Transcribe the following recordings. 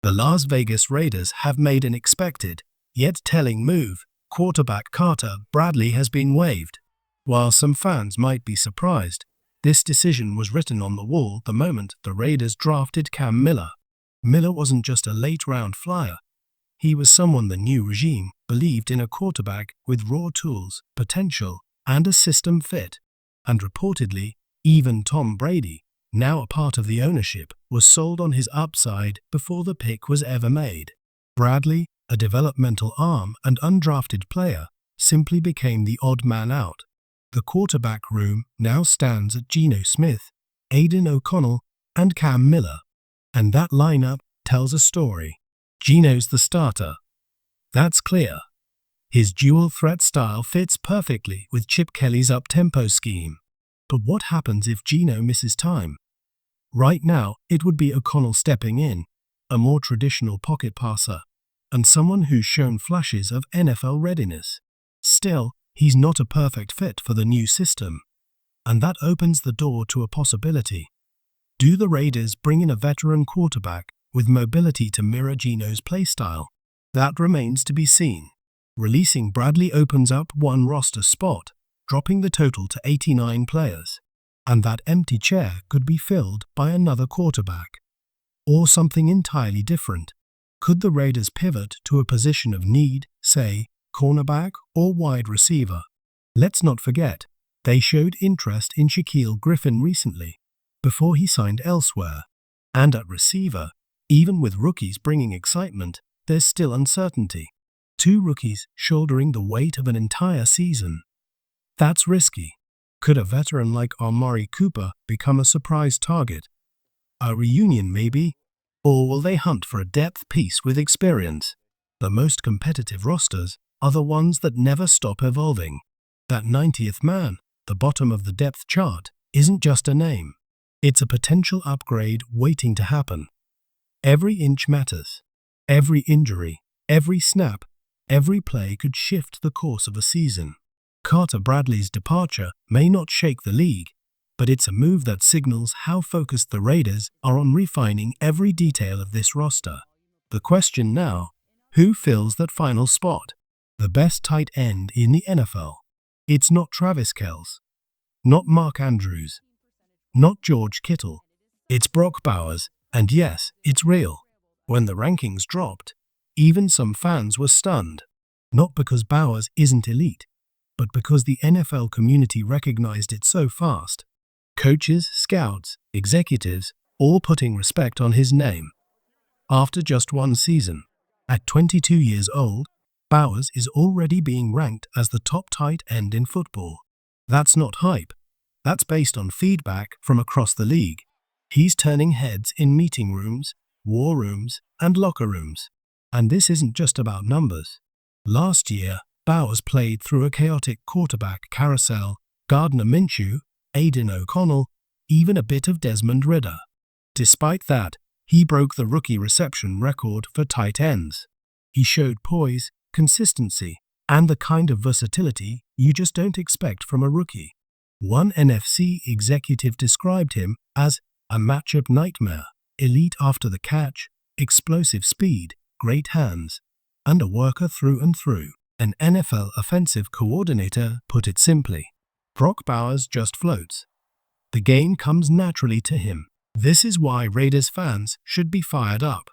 The Las Vegas Raiders have made an expected, yet telling move. Quarterback Carter Bradley has been waived. While some fans might be surprised, this decision was written on the wall the moment the Raiders drafted Cam Miller. Miller wasn't just a late-round flyer. He was someone the new regime believed in, a quarterback with raw tools, potential, and a system fit. And reportedly, even Tom Brady, now a part of the ownership, was sold on his upside before the pick was ever made. Bradley, a developmental arm and undrafted player, simply became the odd man out. The quarterback room now stands at Geno Smith, Aiden O'Connell, and Cam Miller. And that lineup tells a story. Geno's the starter. That's clear. His dual-threat style fits perfectly with Chip Kelly's up-tempo scheme. But what happens if Geno misses time? Right now, it would be O'Connell stepping in, a more traditional pocket passer, and someone who's shown flashes of NFL readiness. Still, he's not a perfect fit for the new system, and that opens the door to a possibility. Do the Raiders bring in a veteran quarterback with mobility to mirror Geno's playstyle? That remains to be seen. Releasing Bradley opens up one roster spot, dropping the total to 89 players. And that empty chair could be filled by another quarterback. Or something entirely different. Could the Raiders pivot to a position of need, say, cornerback or wide receiver? Let's not forget, they showed interest in Shaquille Griffin recently, before he signed elsewhere. And at receiver, even with rookies bringing excitement, there's still uncertainty. 2 rookies shouldering the weight of an entire season. That's risky. Could a veteran like Amari Cooper become a surprise target? A reunion maybe? Or will they hunt for a depth piece with experience? The most competitive rosters are the ones that never stop evolving. That 90th man, the bottom of the depth chart, isn't just a name. It's a potential upgrade waiting to happen. Every inch matters. Every injury, every snap, every play could shift the course of a season. Carter Bradley's departure may not shake the league, but it's a move that signals how focused the Raiders are on refining every detail of this roster. The question now, who fills that final spot? The best tight end in the NFL. It's not Travis Kelce, not Mark Andrews, not George Kittle. It's Brock Bowers, and yes, it's real. When the rankings dropped, even some fans were stunned. Not because Bowers isn't elite, but because the NFL community recognized it so fast. Coaches, scouts, executives, all putting respect on his name. After just one season, at 22 years old, Bowers is already being ranked as the top tight end in football. That's not hype. That's based on feedback from across the league. He's turning heads in meeting rooms, war rooms, and locker rooms. And this isn't just about numbers. Last year, Bowers played through a chaotic quarterback carousel, Gardner Minshew, Aiden O'Connell, even a bit of Desmond Ridder. Despite that, he broke the rookie reception record for tight ends. He showed poise, consistency, and the kind of versatility you just don't expect from a rookie. One NFC executive described him as a matchup nightmare, elite after the catch, explosive speed, great hands, and a worker through and through. An NFL offensive coordinator put it simply. Brock Bowers just floats. The game comes naturally to him. This is why Raiders fans should be fired up.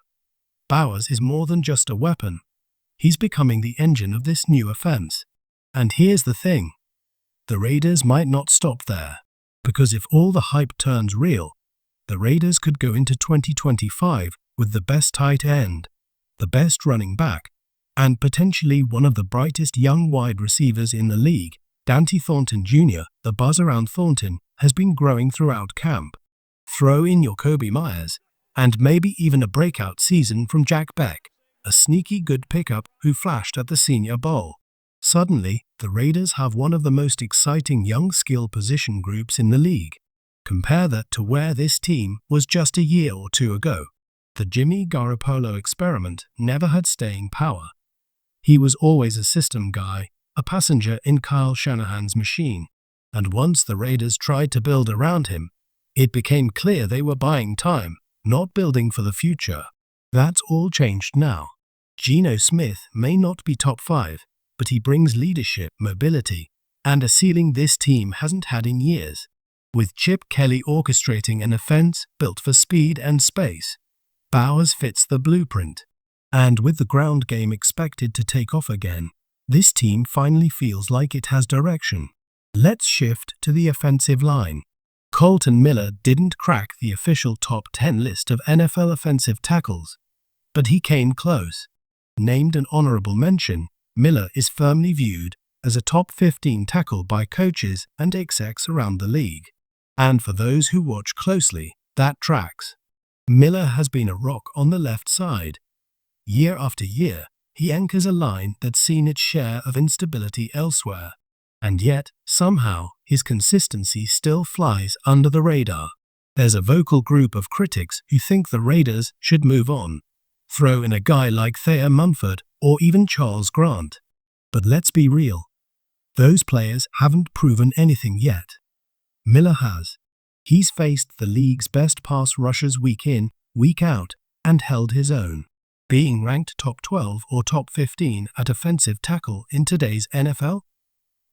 Bowers is more than just a weapon. He's becoming the engine of this new offense. And here's the thing. The Raiders might not stop there. Because if all the hype turns real, the Raiders could go into 2025 with the best tight end, the best running back, and potentially one of the brightest young wide receivers in the league. Dante Thornton Jr., the buzz around Thornton, has been growing throughout camp. Throw in your Kobe Myers, and maybe even a breakout season from Jack Beck, a sneaky good pickup who flashed at the Senior Bowl. Suddenly, the Raiders have one of the most exciting young skill position groups in the league. Compare that to where this team was just a year or two ago. The Jimmy Garoppolo experiment never had staying power. He was always a system guy, a passenger in Kyle Shanahan's machine. And once the Raiders tried to build around him, it became clear they were buying time, not building for the future. That's all changed now. Geno Smith may not be top 5, but he brings leadership, mobility, and a ceiling this team hasn't had in years. With Chip Kelly orchestrating an offense built for speed and space, Bowers fits the blueprint. And with the ground game expected to take off again, this team finally feels like it has direction. Let's shift to the offensive line. Kolton Miller didn't crack the official top 10 list of NFL offensive tackles, but he came close. Named an honorable mention, Miller is firmly viewed as a top 15 tackle by coaches and execs around the league. And for those who watch closely, that tracks. Miller has been a rock on the left side. Year after year, he anchors a line that's seen its share of instability elsewhere. And yet, somehow, his consistency still flies under the radar. There's a vocal group of critics who think the Raiders should move on. Throw in a guy like Thayer Munford or even Charles Grant. But let's be real. Those players haven't proven anything yet. Miller has. He's faced the league's best pass rushers week in, week out, and held his own. Being ranked top 12 or top 15 at offensive tackle in today's NFL?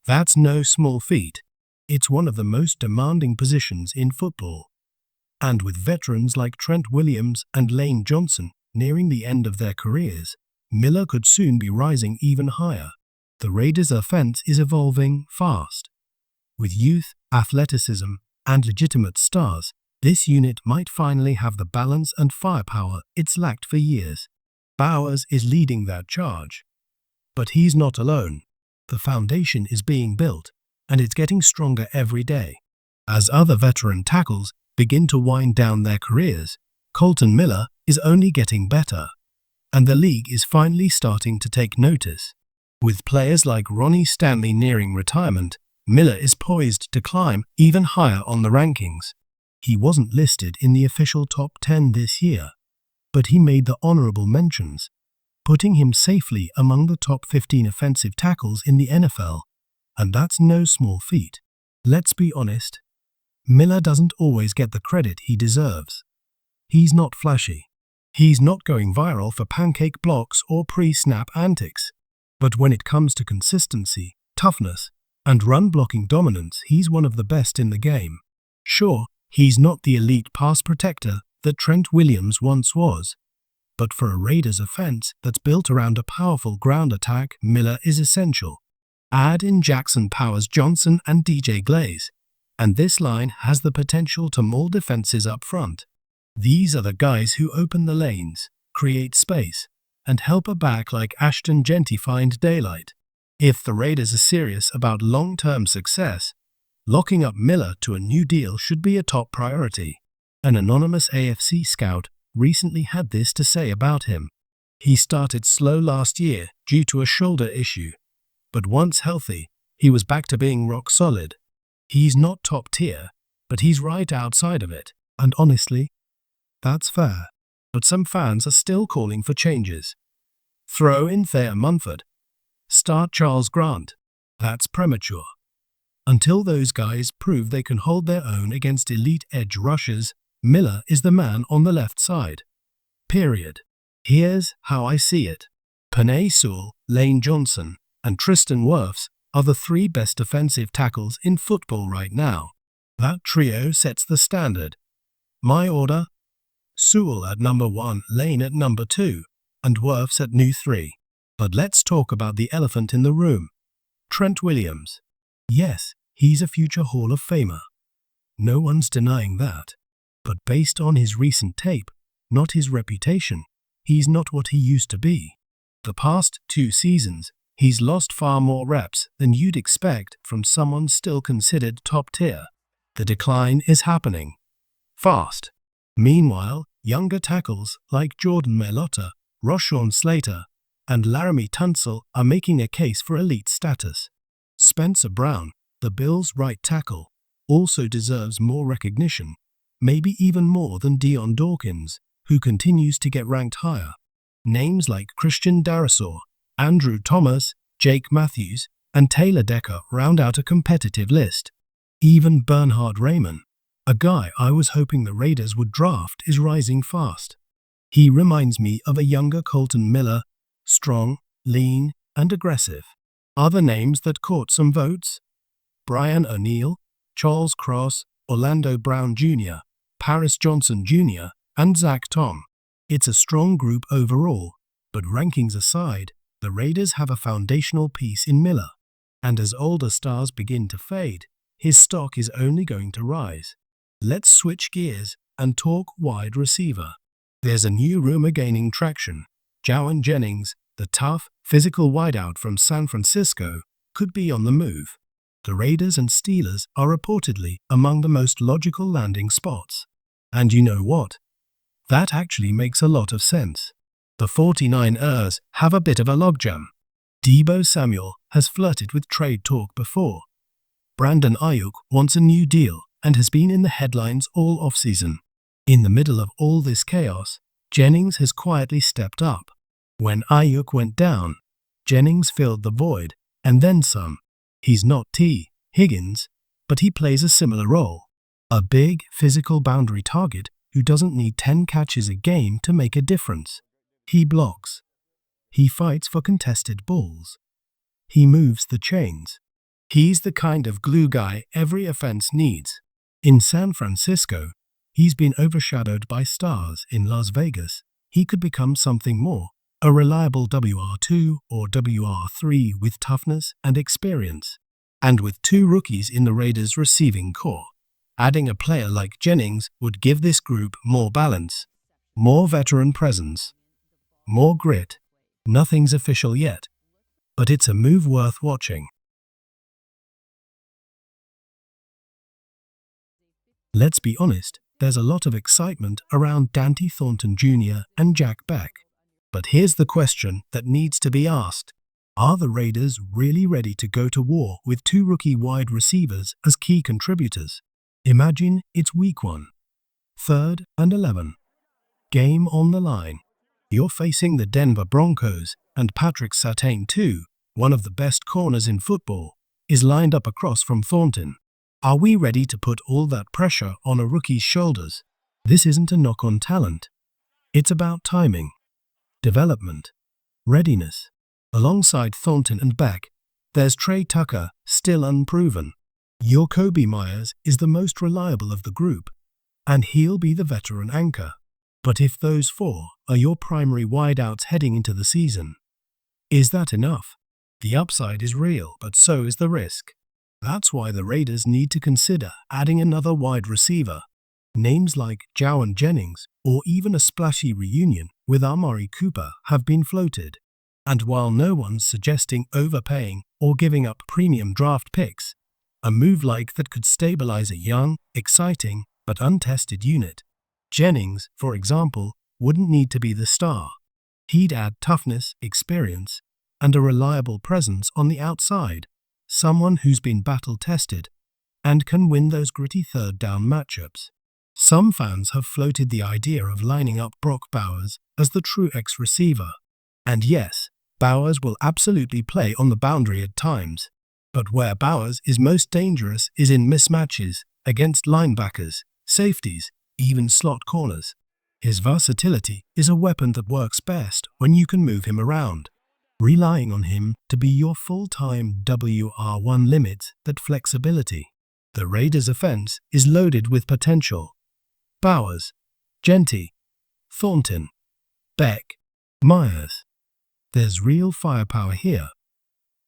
That's no small feat. It's one of the most demanding positions in football. And with veterans like Trent Williams and Lane Johnson nearing the end of their careers, Miller could soon be rising even higher. The Raiders' offense is evolving fast. With youth, athleticism, and legitimate stars, this unit might finally have the balance and firepower it's lacked for years. Bowers is leading that charge. But he's not alone. The foundation is being built, and it's getting stronger every day. As other veteran tackles begin to wind down their careers, Kolton Miller is only getting better. And the league is finally starting to take notice. With players like Ronnie Stanley nearing retirement, Miller is poised to climb even higher on the rankings. He wasn't listed in the official top 10 this year, but he made the honorable mentions, putting him safely among the top 15 offensive tackles in the NFL, and that's no small feat. Let's be honest, Miller doesn't always get the credit he deserves. He's not flashy. He's not going viral for pancake blocks or pre-snap antics. But when it comes to consistency, toughness, and run-blocking dominance, he's one of the best in the game. Sure, he's not the elite pass protector that Trent Williams once was, but for a Raiders offense that's built around a powerful ground attack, Miller is essential. Add in Jackson Powers Johnson and DJ Glaze, and this line has the potential to maul defenses up front. These are the guys who open the lanes, create space, and help a back like Ashton Jeanty find daylight. If the Raiders are serious about long-term success, locking up Miller to a new deal should be a top priority. An anonymous AFC scout recently had this to say about him. He started slow last year due to a shoulder issue, but once healthy, he was back to being rock solid. He's not top tier, but he's right outside of it, and honestly, that's fair. But some fans are still calling for changes. Throw in Thayer Munford. Start Charles Grant. That's premature. Until those guys prove they can hold their own against elite edge rushers, Miller is the man on the left side. Period. Here's how I see it. Penei Sewell, Lane Johnson, and Tristan Wirfs are the 3 best offensive tackles in football right now. That trio sets the standard. My order? Sewell at number 1, Lane at number 2, and Wirfs at new 3. But let's talk about the elephant in the room. Trent Williams. Yes, he's a future Hall of Famer. No one's denying that. But based on his recent tape, not his reputation, he's not what he used to be. The past 2 seasons, he's lost far more reps than you'd expect from someone still considered top tier. The decline is happening. Fast. Meanwhile, younger tackles like Jordan Mailata, Rashawn Slater, and Laramie Tunsil are making a case for elite status. Spencer Brown, the Bills' right tackle, also deserves more recognition, maybe even more than Dion Dawkins, who continues to get ranked higher. Names like Christian Darrisaw, Andrew Thomas, Jake Matthews, and Taylor Decker round out a competitive list. Even Bernhard Raimann, a guy I was hoping the Raiders would draft, is rising fast. He reminds me of a younger Colton Miller, strong, lean, and aggressive. Other names that caught some votes? Brian O'Neill, Charles Cross, Orlando Brown Jr., Paris Johnson Jr., and Zach Tom. It's a strong group overall, but rankings aside, the Raiders have a foundational piece in Miller. And as older stars begin to fade, his stock is only going to rise. Let's switch gears and talk wide receiver. There's a new rumor gaining traction. Jauan Jennings, the tough, physical wideout from San Francisco, could be on the move. The Raiders and Steelers are reportedly among the most logical landing spots. And you know what? That actually makes a lot of sense. The 49ers have a bit of a logjam. Deebo Samuel has flirted with trade talk before. Brandon Ayuk wants a new deal and has been in the headlines all offseason. In the middle of all this chaos, Jennings has quietly stepped up. When Ayuk went down, Jennings filled the void, and then some. He's not T. Higgins, but he plays a similar role. A big, physical boundary target who doesn't need 10 catches a game to make a difference. He blocks. He fights for contested balls. He moves the chains. He's the kind of glue guy every offense needs. In San Francisco, he's been overshadowed by stars. In Las Vegas, he could become something more, a reliable WR2 or WR3 with toughness and experience. And with 2 rookies in the Raiders' receiving core, adding a player like Jennings would give this group more balance, more veteran presence, more grit. Nothing's official yet, but it's a move worth watching. Let's be honest, there's a lot of excitement around Dante Thornton Jr. and Jack Beck. But here's the question that needs to be asked. Are the Raiders really ready to go to war with 2 rookie wide receivers as key contributors? Imagine it's week 1. 3rd and 11. Game on the line. You're facing the Denver Broncos, and Patrick Surtain, too, one of the best corners in football, is lined up across from Thornton. Are we ready to put all that pressure on a rookie's shoulders? This isn't a knock on talent. It's about timing, development, readiness. Alongside Thornton and Beck, there's Trey Tucker, still unproven. Your Kobe Myers is the most reliable of the group, and he'll be the veteran anchor. But if those 4 are your primary wideouts heading into the season, is that enough? The upside is real, but so is the risk. That's why the Raiders need to consider adding another wide receiver. Names like Jauan Jennings or even a splashy reunion with Amari Cooper have been floated. And while no one's suggesting overpaying or giving up premium draft picks, a move like that could stabilize a young, exciting, but untested unit. Jennings, for example, wouldn't need to be the star. He'd add toughness, experience, and a reliable presence on the outside, someone who's been battle-tested and can win those gritty third-down matchups. Some fans have floated the idea of lining up Brock Bowers as the true X-receiver. And yes, Bowers will absolutely play on the boundary at times. But where Bowers is most dangerous is in mismatches against linebackers, safeties, even slot corners. His versatility is a weapon that works best when you can move him around. Relying on him to be your full-time WR1 limits that flexibility. The Raiders' offense is loaded with potential. Bowers, Genty, Thornton, Beck, Myers. There's real firepower here,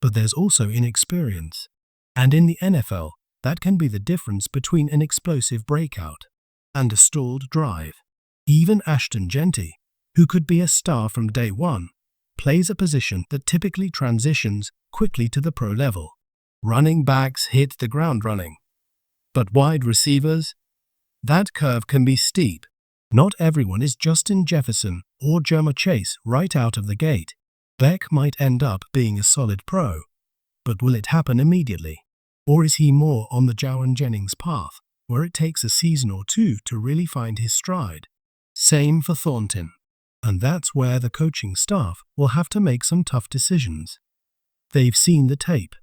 but there's also inexperience. And in the NFL, that can be the difference between an explosive breakout and a stalled drive. Even Ashton Genty, who could be a star from day one, plays a position that typically transitions quickly to the pro level. Running backs hit the ground running. But wide receivers? That curve can be steep. Not everyone is Justin Jefferson or Jamar Chase right out of the gate. Beck might end up being a solid pro, but will it happen immediately? Or is he more on the Jauan Jennings path, where it takes a season or 2 to really find his stride? Same for Thornton. And that's where the coaching staff will have to make some tough decisions. They've seen the tape.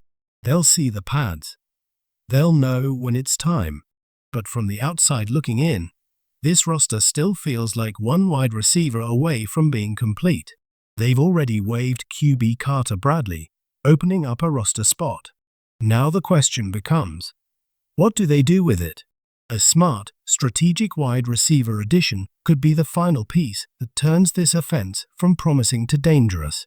They'll see the pads. They'll know when it's time. But from the outside looking in, this roster still feels like one wide receiver away from being complete. They've already waived QB Carter Bradley, opening up a roster spot. Now the question becomes, what do they do with it? A smart, strategic wide receiver addition could be the final piece that turns this offense from promising to dangerous.